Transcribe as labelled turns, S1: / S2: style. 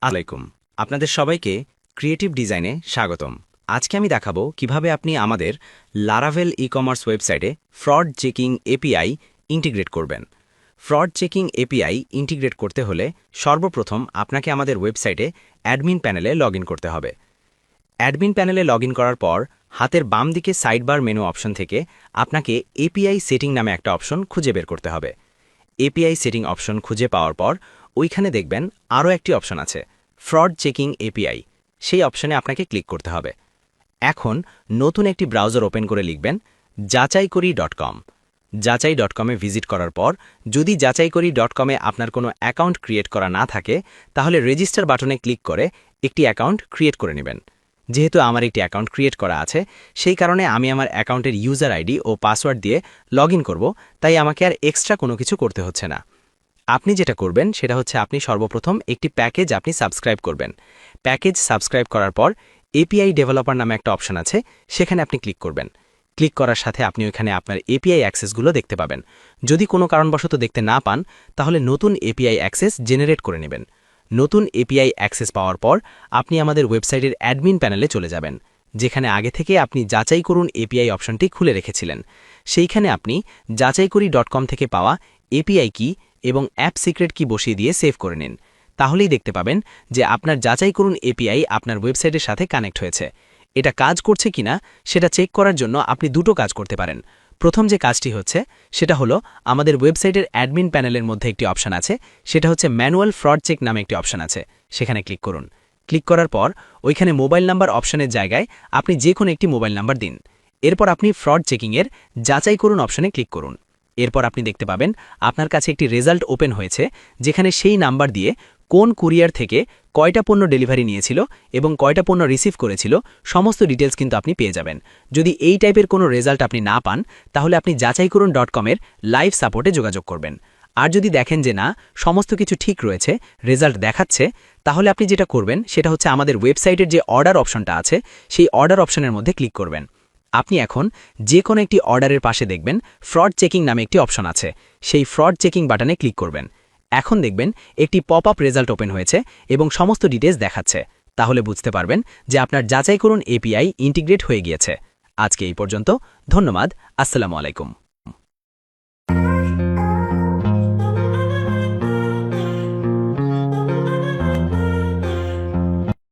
S1: আলাইকুম আপনাদের সবাইকে ক্রিয়েটিভ ডিজাইনে স্বাগতম। আজকে আমি দেখাবো কিভাবে আপনি আমাদের লারাভেল ই-কমার্স ওয়েবসাইটে ফ্রড চেকিং এপিআই ইন্টিগ্রেট করবেন। ফ্রড চেকিং এপিআই ইন্টিগ্রেট করতে হলে সর্বপ্রথম আপনাকে আমাদের ওয়েবসাইটে অ্যাডমিন প্যানেলে লগ করতে হবে। অ্যাডমিন প্যানেলে লগ করার পর হাতের বাম দিকে সাইডবার মেনু অপশন থেকে আপনাকে এপিআই সেটিং নামে একটা অপশন খুঁজে বের করতে হবে। এপিআই সেটিং অপশন খুঁজে পাওয়ার পর ওইখানে দেখবেন আরও একটি অপশন আছে, ফ্রড চেকিং এপিআই। সেই অপশনে আপনাকে ক্লিক করতে হবে। এখন নতুন একটি ব্রাউজার ওপেন করে লিখবেন যাচাইকরি.com। যাচাই.com-এ ভিজিট করার পর যদি যাচাইকরি.com-এ আপনার কোনো অ্যাকাউন্ট ক্রিয়েট করা না থাকে তাহলে রেজিস্টার বাটনে ক্লিক করে একটি অ্যাকাউন্ট ক্রিয়েট করে নেবেন। যেহেতু আমার একটি অ্যাকাউন্ট ক্রিয়েট করা আছে সেই কারণে আমি আমার অ্যাকাউন্টের ইউজার আইডি ও পাসওয়ার্ড দিয়ে লগ করব, তাই আমাকে আর এক্সট্রা কোনো কিছু করতে হচ্ছে না। আপনি যেটা করবেন সেটা হচ্ছে আপনি সর্বপ্রথম একটি প্যাকেজ আপনি সাবস্ক্রাইব করবেন। প্যাকেজ সাবস্ক্রাইব করার পর এপিআই ডেভেলপার নামে একটা অপশন আছে, সেখানে আপনি ক্লিক করবেন। ক্লিক করার সাথে আপনি ওইখানে আপনার এপিআই অ্যাক্সেসগুলো দেখতে পাবেন। যদি কোনো কারণবশত দেখতে না পান তাহলে নতুন এপিআই অ্যাক্সেস জেনারেট করে নেবেন। নতুন এপিআই অ্যাক্সেস পাওয়ার পর আপনি আমাদের ওয়েবসাইটের অ্যাডমিন প্যানেলে চলে যাবেন, যেখানে আগে থেকে আপনি যাচাই করুন এপিআই অপশনটি খুলে রেখেছিলেন। সেইখানে আপনি যাচাইকরি.com থেকে পাওয়া এপিআই কি এবং অ্যাপ সিক্রেট কি বসিয়ে দিয়ে সেভ করে নিন। তাহলেই দেখতে পাবেন যে আপনার যাচাই করুন এপিআই আপনার ওয়েবসাইটের সাথে কানেক্ট হয়েছে। এটা কাজ করছে কিনা সেটা চেক করার জন্য আপনি দুটো কাজ করতে পারেন। প্রথম যে কাজটি হচ্ছে সেটা হলো আমাদের ওয়েবসাইটের অ্যাডমিন প্যানেলের মধ্যে একটি অপশন আছে, সেটা হচ্ছে ম্যানুয়াল ফ্রড চেক নামে একটি অপশন আছে, সেখানে ক্লিক করুন। ক্লিক করার পর ওইখানে মোবাইল নাম্বার অপশনের জায়গায় আপনি যে কোনো একটি মোবাইল নাম্বার দিন। এরপর আপনি ফ্রড চেকিংয়ের যাচাই করুন অপশনে ক্লিক করুন। এরপর আপনি দেখতে পাবেন আপনার কাছে একটি রেজাল্ট ওপেন হয়েছে, যেখানে সেই নাম্বার দিয়ে কোন কুরিয়ার থেকে কয়টা পণ্য ডেলিভারি নিয়েছিল এবং কয়টা পণ্য রিসিভ করেছিল সমস্ত ডিটেলস কিন্তু আপনি পেয়ে যাবেন। যদি এই টাইপের কোনো রেজাল্ট আপনি না পান তাহলে আপনি যাচাইকরুন.com-এর লাইভ সাপোর্টে যোগাযোগ করবেন। আর যদি দেখেন যে না, সমস্ত কিছু ঠিক রয়েছে, রেজাল্ট দেখাচ্ছে, তাহলে আপনি যেটা করবেন সেটা হচ্ছে আমাদের ওয়েবসাইটের যে অর্ডার অপশনটা আছে সেই অর্ডার অপশনের মধ্যে ক্লিক করবেন। আপনি এখন যে কোনো একটি অর্ডারের পাশে দেখবেন ফ্রড চেকিং নামে একটি অপশন আছে, সেই ফ্রড চেকিং বাটনে ক্লিক করবেন। এখন দেখবেন একটি পপ আপ রেজাল্ট ওপেন হয়েছে এবং সমস্ত ডিটেলস দেখাচ্ছে। তাহলে বুঝতে পারবেন যে আপনার যাচাই করুন এপিআই ইন্টিগ্রেট হয়ে গিয়েছে। আজকে এই পর্যন্ত, ধন্যবাদ। আসসালামু আলাইকুম।